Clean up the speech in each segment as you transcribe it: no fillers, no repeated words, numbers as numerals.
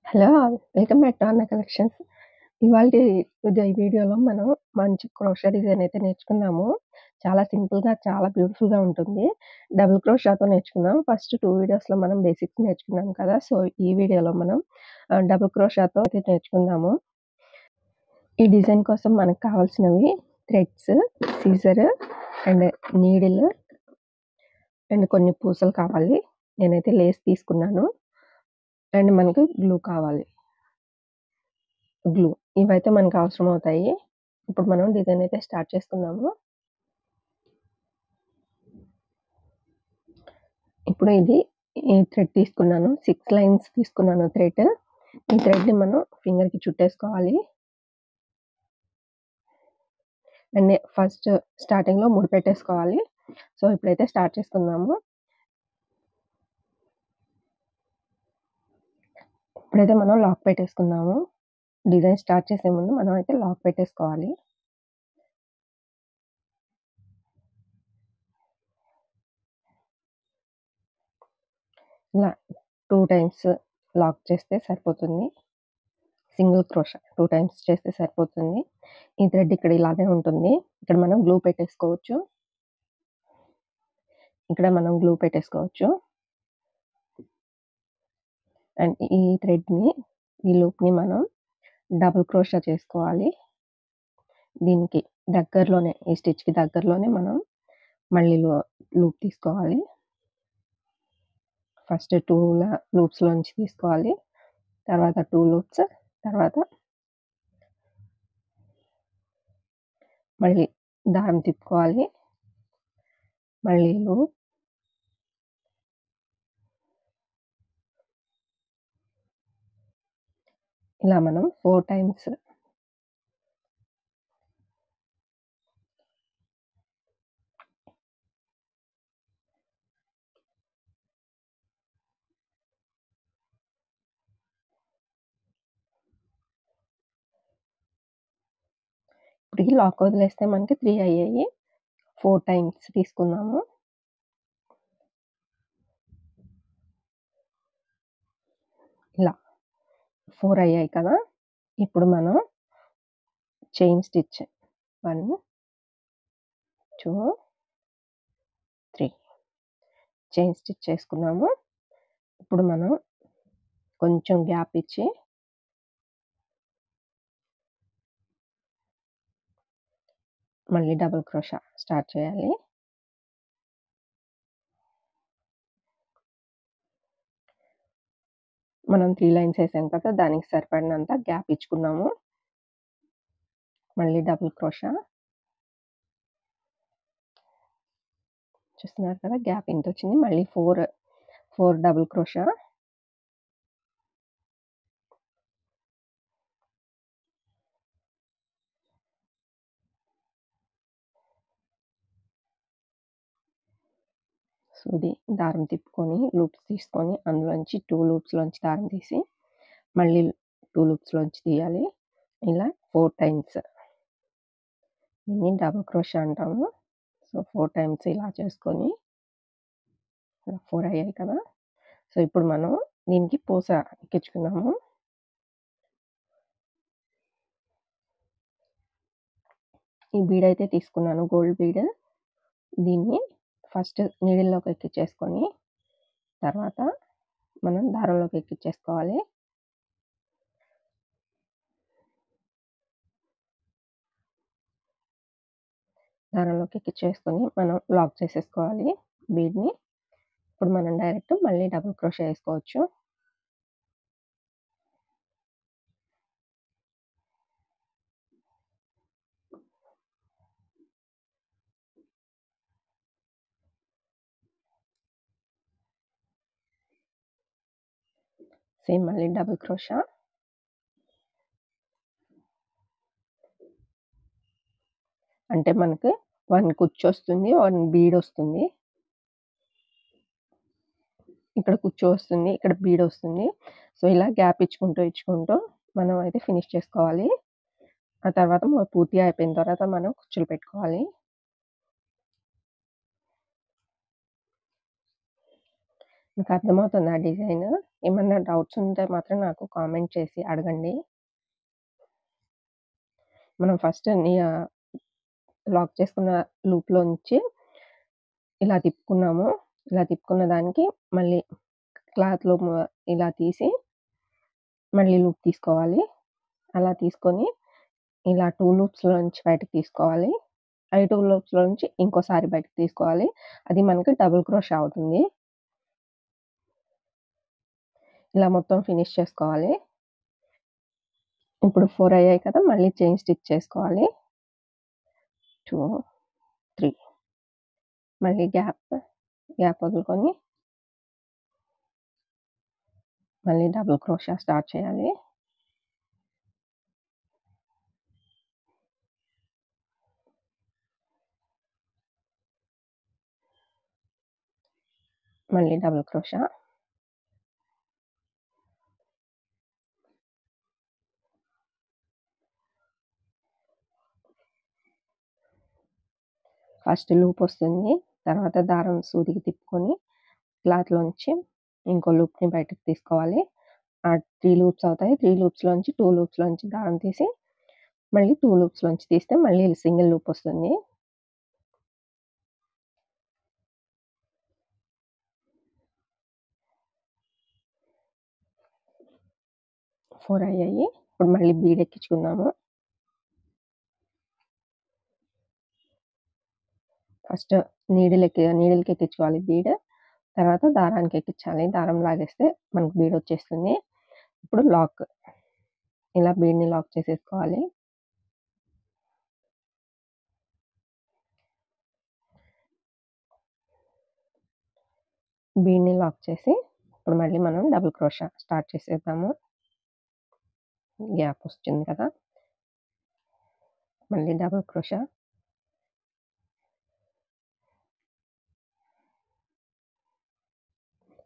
Hello all. Welcome back to అన్న collections. ఇవాల్టి ఈ వీడియోలో మనం మంచి క్రోషా డిజైన్ అయితే నేర్చుకుందాము. చాలా సింపుల్‌గా, చాలా బ్యూటిఫుల్‌గా ఉంటుంది. డబుల్ క్రోషాతో నేర్చుకుందాం. ఫస్ట్ 2 వీడియోస్‌లో మనం బేసిక్స్ నేర్చుకున్నాం కదా! సో, ఈ వీడియోలో మనం డబుల్ క్రోషాతో అయితే నేర్చుకుందాము. ఈ డిజైన్ కోసం మనకు కావాల్సినవి threads, scissor and needle and కొన్ని పూసలు కావాలి. నేనైతే లేస్ తీసుకున్నాను. అండ్ మనకు గ్లూ కావాలి. గ్లూ. ఇవైతే మనకు అవసరమవుతాయి. ఇప్పుడు మనం డిజైన్ అయితే స్టార్ట్ చేసుకుందాము. ఇప్పుడు ఈ థ్రెడ్ తీసుకున్నాను. 6 లైన్స్ తీసుకున్నాను థ్రెడ్. ఈ థ్రెడ్‌ని మనం ఫింగర్‌కి చుట్టేసుకోవాలి. అండ్ ఫస్ట్ స్టార్టింగ్‌లో ముడి పెట్టేసుకోవాలి. సో, ఇప్పుడైతే స్టార్ట్ చేసుకుందాము. ఇప్పుడైతే మనం లాక్ పెట్టేసుకుందాము. డిజైన్ స్టార్ట్ చేసే ముందు మనం అయితే లాక్ పెట్టేసుకోవాలి. ఇలా 2 టైమ్స్ లాక్ చేస్తే సరిపోతుంది. సింగిల్ క్రోషా 2 టైమ్స్ చేస్తే సరిపోతుంది. ఈ థ్రెడ్ ఇక్కడ ఇలాగే ఉంటుంది. ఇక్కడ మనం గ్లూ పెట్టేసుకోవచ్చు. ఇక్కడ మనం గ్లూ పెట్టేసుకోవచ్చు. అండ్ ఈ థ్రెడ్‌ని, ఈ లూప్‌ని మనం డబుల్ క్రోషా చేసుకోవాలి. దీనికి దగ్గరలోనే, ఈ స్టిచ్‌కి దగ్గరలోనే మనం మళ్ళీ లూప్ తీసుకోవాలి. ఫస్ట్ 2 లూప్స్‌లోంచి తీసుకోవాలి. తర్వాత 2 లూప్స్, తర్వాత మళ్ళీ దారం తిప్పుకోవాలి. మళ్ళీ లూప్. ఇలా మనం 4 టైమ్స్ ఇప్పటికి లాక్ వదిలేస్తే మనకి 3 అయ్యాయి. 4 టైమ్స్ తీసుకుందాము. ఇలా 4 అయ్యాయి కదా! ఇప్పుడు మనం చైన్ స్టిచ్ 1, 2, 3 చైన్ స్టిచ్ చేసుకున్నాము. ఇప్పుడు మనం కొంచెం గ్యాప్ ఇచ్చి మళ్ళీ డబుల్ క్రోషా స్టార్ట్ చేయాలి. మనం 3 లైన్స్ ఏసాం కదా! దానికి సరిపడినంత గ్యాప్ ఇచ్చుకున్నాము. మళ్ళీ డబుల్ క్రోషా. చూస్తున్నారు కదా! గ్యాప్ ఇంతొచ్చింది. మళ్ళీ 4 డబుల్ క్రోషా. సూది దారం తిప్పుకొని, లూప్స్ తీసుకొని, అందులోంచి 2 లూప్స్‌లోంచి దారం తీసి, మళ్ళీ 2 లూప్స్‌లోంచి తీయాలి. ఇలా 4 టైమ్స్. దీన్ని డబుల్ క్రోషా అంటాము. సో, 4 టైమ్స్ ఇలా చేసుకొని, ఇలా 4 అయ్యాయి కదా! సో, ఇప్పుడు మనం దీనికి పూస ఎక్కించుకుందాము. ఈ బీడ్ అయితే తీసుకున్నాను, గోల్డ్ బీడ్. దీన్ని ఫస్ట్ నీడిల్‌లోకి ఎక్కించేసుకొని, తర్వాత మనం దారంలోకి ఎక్కించేసుకోవాలి. దారంలోకి ఎక్కించేసుకొని మనం లాక్ చేసేసుకోవాలి బీడ్‌ని. ఇప్పుడు మనం డైరెక్ట్ మళ్ళీ డబుల్ క్రోషా ఏసుకోవచ్చు. సేమ్ మళ్ళీ డబుల్ క్రోషా. అంటే మనకి 1 కుచ్చొస్తుంది, 1 బీడొస్తుంది. ఇక్కడ కుచ్చు వస్తుంది, ఇక్కడ బీడొస్తుంది. సో, ఇలా గ్యాప్ ఇచ్చుకుంటూ మనం అయితే ఫినిష్ చేసుకోవాలి. ఆ తర్వాత పూర్తిగా అయిపోయిన తర్వాత మనం కుచ్చులు పెట్టుకోవాలి. మీకు అర్థమవుతుందా డిజైన్? ఏమన్నా డౌట్స్ ఉంటే మాత్రం నాకు కామెంట్ చేసి అడగండి. మనం ఫస్ట్ లాక్ చేసుకున్న లూప్‌లోంచి ఇలా తిప్పుకున్నాము. ఇలా తిప్పుకున్న దానికి మళ్ళీ క్లాత్‌లో ఇలా తీసి మళ్ళీ లూప్ తీసుకోవాలి. అలా తీసుకొని ఇలా 2 లూప్స్‌లోంచి బయటకి తీసుకోవాలి. 2 లూప్స్‌లోంచి ఇంకోసారి బయటకి తీసుకోవాలి. అది మనకి డబుల్ క్రోషా అవుతుంది. ఇలా మొత్తం ఫినిష్ చేసుకోవాలి. ఇప్పుడు 4 అయ్యాయి కదా! మళ్ళీ చైన్ స్టిచ్ చేసుకోవాలి. 2, 3 మళ్ళీ గ్యాప్ వదులుకొని మళ్ళీ డబుల్ క్రోషా స్టార్ట్ చేయాలి. మళ్ళీ డబుల్ క్రోషా. ఫస్ట్ లూప్ వస్తుంది. తర్వాత దారం సూదికి తిప్పుకొని క్లాత్‌లోంచి ఇంకో లూప్‌ని బయటకి తీసుకోవాలి. 3 లూప్స్ అవుతాయి. 3 లూప్స్‌లోంచి 2 లూప్స్‌లోంచి దారం తీసి మళ్ళీ 2 లూప్స్‌లోంచి తీస్తే మళ్ళీ సింగిల్ లూప్ వస్తుంది. 4 అయ్యాయి. ఇప్పుడు మళ్ళీ బీడ్ ఎక్కించుకుందాము. ఫస్ట్ నీడిల్‌కి ఎక్కించుకోవాలి బీడ్. తర్వాత దారానికి ఎక్కించాలి. దారం లాగేస్తే మనకు బీడ్ వచ్చేస్తుంది. ఇప్పుడు ఇలా బీడ్‌ని లాక్ చేసేసుకోవాలి. బీడ్‌ని లాక్ చేసి ఇప్పుడు మళ్ళీ మనం డబుల్ క్రోషా స్టార్ట్ చేసేద్దాము. గ్యాప్ వస్తుంది కదా! మళ్ళీ డబుల్ క్రోషా.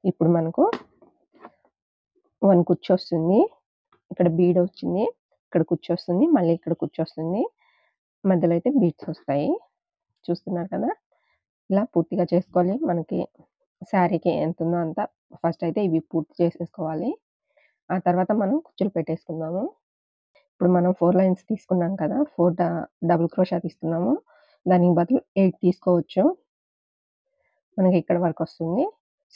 ఇప్పుడు మనకు 1 కుచ్చొస్తుంది. ఇక్కడ బీడ్ వచ్చింది. ఇక్కడ కుచ్చొస్తుంది. మళ్ళీ ఇక్కడ కుచ్చొస్తుంది. మధ్యలో అయితే బీడ్స్ వస్తాయి. చూస్తున్నారు కదా! ఇలా పూర్తిగా చేసుకోవాలి. మనకి శారీకి ఎంతుందో అంత ఫస్ట్ అయితే ఇవి పూర్తి చేసేసుకోవాలి. ఆ తర్వాత మనం కుచ్చులు పెట్టేసుకుందాము. ఇప్పుడు మనం 4 లైన్స్ తీసుకున్నాం కదా! 4 డబుల్ క్రోషా తీసుకున్నాము. దానికి బదులు 8 తీసుకోవచ్చు. మనకి ఇక్కడి వరకొస్తుంది.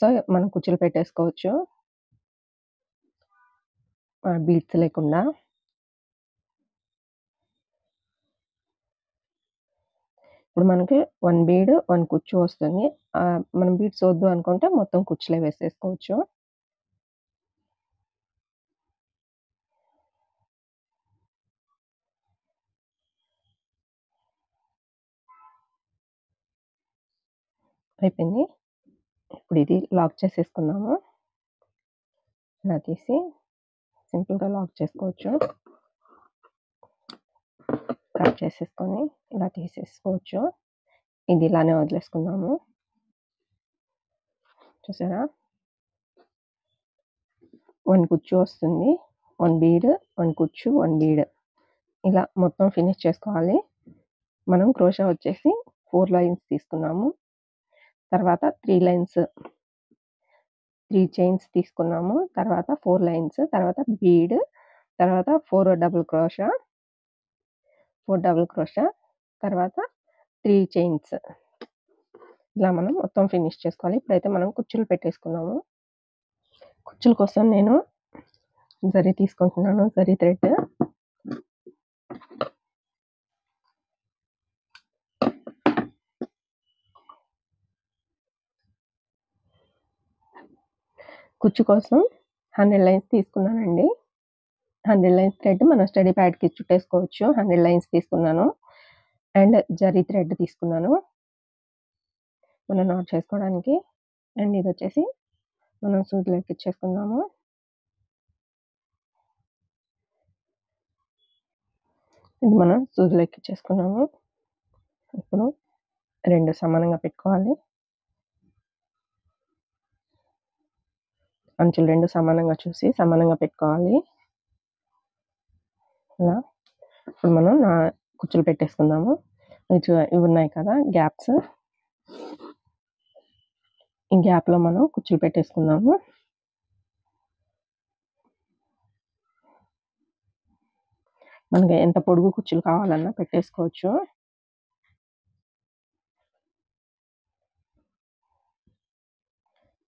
సో, మనం కుచ్చులు పెట్టేసుకోవచ్చు. బీడ్స్ లేకుండా. ఇప్పుడు మనకి 1 బీడ్, 1 కుచ్చు వస్తుంది. మనం బీడ్స్ వద్దు అనుకుంటే మొత్తం కుచ్చులే వేసేసుకోవచ్చు. అయిపోయింది. ఇప్పుడు ఇది లాక్ చేసేసుకుందాము. ఇలా తీసి సింపుల్‌గా లాక్ చేసుకోవచ్చు. కట్ చేసేసుకొని ఇలా తీసేసుకోవచ్చు. ఇది ఇలానే వదిలేసుకుందాము. చూసారా? 1 కుచ్చు వస్తుంది. 1 బీడ్, 1 కుచ్చు, 1 బీడ్. ఇలా మొత్తం ఫినిష్ చేసుకోవాలి. మనం క్రోషా వచ్చేసి 4 లైన్స్ తీసుకున్నాము. తర్వాత 3 లైన్స్ 3 చైన్స్ తీసుకున్నాము. తర్వాత 4 లైన్స్, తర్వాత బీడ్, తర్వాత 4 డబుల్ క్రోషా, తర్వాత 3 చైన్స్. ఇలా మనం మొత్తం ఫినిష్ చేసుకోవాలి. ఇప్పుడైతే మనం కుచ్చులు పెట్టేసుకుందాము. కుచ్చుల కోసం నేను జరీ తీసుకుంటున్నాను. జరీ థ్రెడ్. కుచ్చు కోసం 100 లైన్స్ తీసుకున్నానండి. 100 లైన్స్ థ్రెడ్ మనం స్టడీ ప్యాడ్‌కి చుట్టేసుకోవచ్చు. 100 లైన్స్ తీసుకున్నాను. అండ్ జరీ థ్రెడ్ తీసుకున్నాను. మనం నాట్ చేసుకోవడానికి. అండ్ ఇదొచ్చేసి మనం సూదిలో ఎక్కించేసుకుందాము. ఇది మనం సూదిలో ఎక్కించేసుకున్నాము. ఇప్పుడు 2 సమానంగా పెట్టుకోవాలి. అంచులు 2 సమానంగా చూసి సమానంగా పెట్టుకోవాలి. ఇలా ఇప్పుడు మనం కుచ్చులు పెట్టేసుకుందాము. ఇవి ఉన్నాయి కదా గ్యాప్స్. ఈ గ్యాప్‌లో మనం కుచ్చులు పెట్టేసుకుందాము. మనకి ఎంత పొడుగు కుచ్చులు కావాలన్నా పెట్టేసుకోవచ్చు.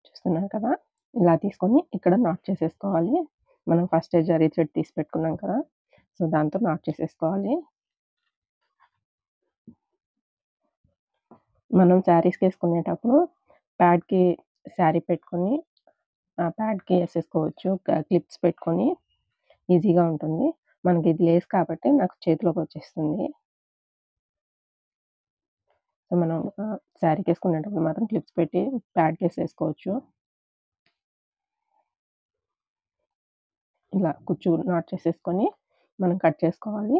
చూస్తున్నారు కదా! ఇలా తీసుకొని ఇక్కడ నాట్ చేసేసుకోవాలి. మనం ఫస్టే జరీ థ్రెడ్ తీసి పెట్టుకున్నాం కదా! సో, దాంతో నాట్ చేసేసుకోవాలి. మనం శారీస్‌కేసుకునేటప్పుడు ప్యాడ్‌కి శారీ పెట్టుకొని ప్యాడ్‌కి ఏసేసుకోవచ్చు. క్లిప్స్ పెట్టుకొని ఈజీగా ఉంటుంది. మనకి ఇది లేస్ కాబట్టి నాకు చేతిలోకొచ్చేస్తుంది. సో, మనం శారీకేసుకునేటప్పుడు మాత్రం క్లిప్స్ పెట్టి ప్యాడ్‌కేసేసుకోవచ్చు. ఇలా కుచ్చు నాట్ చేసేసుకొని మనం కట్ చేసుకోవాలి.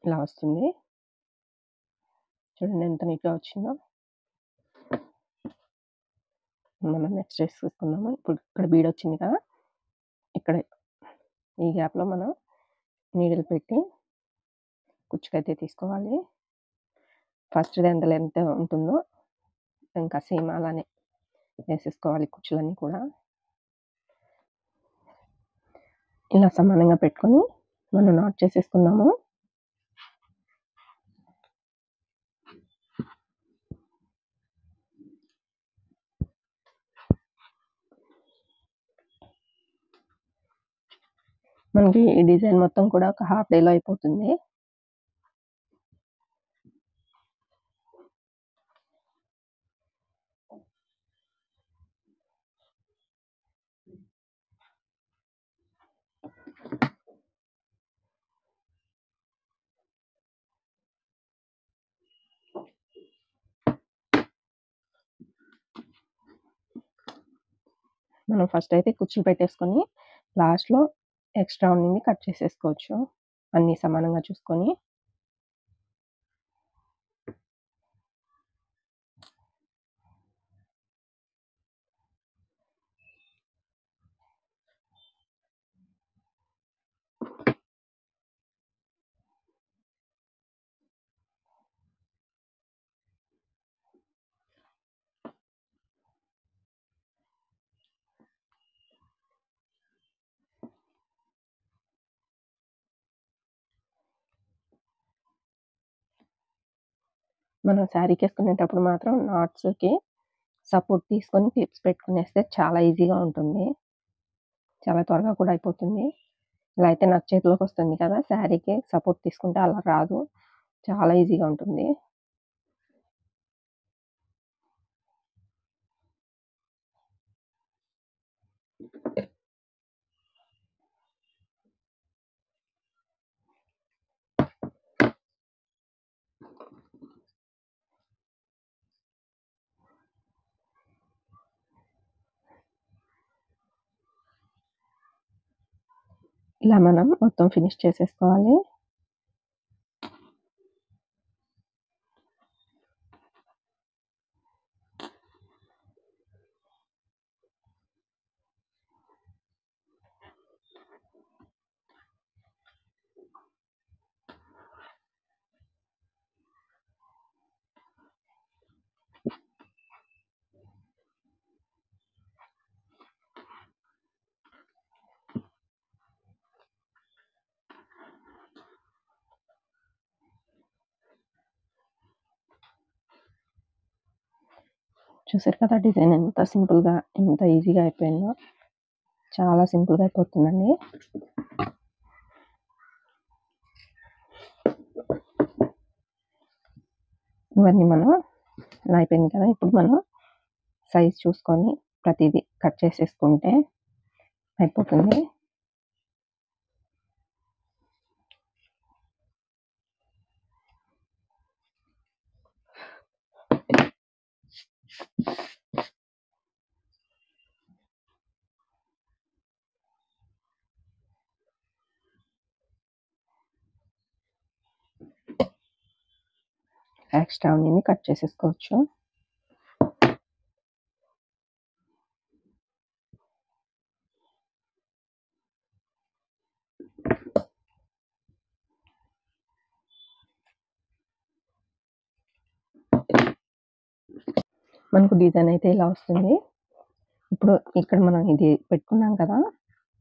ఇలా వస్తుంది. చూడండి ఎంత నీట్‌గా వచ్చిందో. మనం నెక్స్ట్ ఏసేసుకుందాము. ఇప్పుడు ఇక్కడ బీడొచ్చింది కదా! ఇక్కడ ఈ గ్యాప్‌లో మనం నీడిల్ పెట్టి కుచ్చుకైతే తీసుకోవాలి. ఫస్ట్‌ది ఎంత లెంత్ ఉంటుందో ఇంకా సేమ్ అలానే వేసేసుకోవాలి కుచ్చులన్నీ కూడా. ఇలా సమానంగా పెట్టుకొని మనం నాట్ చేసేసుకుందాము. మనకి ఈ డిజైన్ మొత్తం కూడా ఒక హాఫ్ డేలో అయిపోతుంది. మనం ఫస్ట్ అయితే కుచ్చులు పెట్టేసుకొని లాస్ట్‌లో ఎక్స్ట్రా ఉన్నింది కట్ చేసేసుకోవచ్చు. అన్నీ సమానంగా చూసుకొని. మనం శారీకేసుకునేటప్పుడు మాత్రం నాట్స్‌కి సపోర్ట్ తీసుకొని క్లిప్స్ పెట్టుకునేస్తే చాలా ఈజీగా ఉంటుంది. చాలా త్వరగా కూడా అయిపోతుంది. ఇలా అయితే నాకు చేతిలోకొస్తుంది కదా! శారీకి సపోర్ట్ తీసుకుంటే అలా రాదు. చాలా ఈజీగా ఉంటుంది. ఇలా మనం మొత్తం ఫినిష్ చేసేసుకోవాలి. చూసారు కదా! డిజైన్ ఎంత సింపుల్‌గా, ఎంత ఈజీగా అయిపోయిందో. చాలా సింపుల్‌గా అయిపోతుందండి. ఇవన్నీ మనం ఇలా అయిపోయింది కదా! ఇప్పుడు మనం సైజ్ చూసుకొని ప్రతీదీ కట్ చేసేసుకుంటే అయిపోతుంది. ఎక్స్ట్రా ఉన్నింది కట్ చేసేసుకోవచ్చు. మనకు డిజైన్ అయితే ఇలా వస్తుంది. ఇప్పుడు ఇక్కడ మనం ఇది పెట్టుకున్నాం కదా!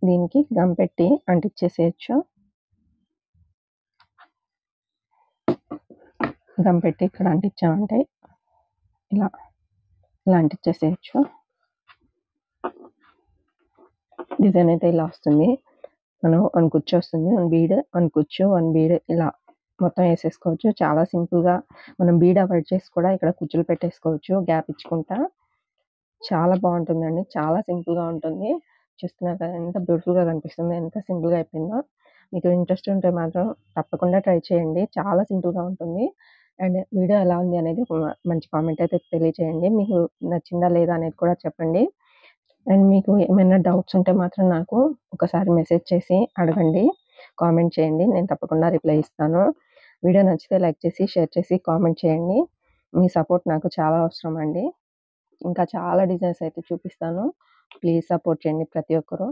దీనికి గమ్ పెట్టి అంటించేసేయొచ్చు. గమ్ పెట్టి ఇక్కడ అంటించామంటే ఇలా అంటించేసేయొచ్చు. డిజైన్ అయితే ఇలా వస్తుంది. మనం 1 కుచ్చు వస్తుంది. 1 బీడ్, 1 కుచ్చు, 1 బీడ్ ఇలా మొత్తం ఏసేసుకోవచ్చు. చాలా సింపుల్‌గా మనం బీడ్ అవాయిడ్ చేసి కూడా ఇక్కడ కుచ్చులు పెట్టేసుకోవచ్చు గ్యాప్ ఇచ్చుకుంటా. చాలా బావుంటుందండి. చాలా సింపుల్‌గా ఉంటుంది. చూస్తున్నారు కదా! ఎంత బ్యూటిఫుల్‌గా కనిపిస్తుందో, ఎంత సింపుల్‌గా అయిపోయిందో. మీకు ఇంట్రెస్ట్ ఉంటే మాత్రం తప్పకుండా ట్రై చేయండి. చాలా సింపుల్‌గా ఉంటుంది. అండ్ వీడియో ఎలా ఉంది అనేది మంచి కామెంట్ అయితే తెలియచేయండి. మీకు నచ్చిందా లేదా అనేది కూడా చెప్పండి. అండ్ మీకు ఏమైనా డౌట్స్ ఉంటే మాత్రం నాకు ఒకసారి మెసేజ్ చేసి అడగండి. కామెంట్ చేయండి. నేను తప్పకుండా రిప్లై ఇస్తాను. వీడియో నచ్చితే లైక్ చేసి, షేర్ చేసి, కామెంట్ చేయండి. మీ సపోర్ట్ నాకు చాలా అవసరం అండి. ఇంకా చాలా డిజైన్స్ అయితే చూపిస్తాను. ప్లీజ్ సపోర్ట్ చేయండి ప్రతి ఒక్కరు.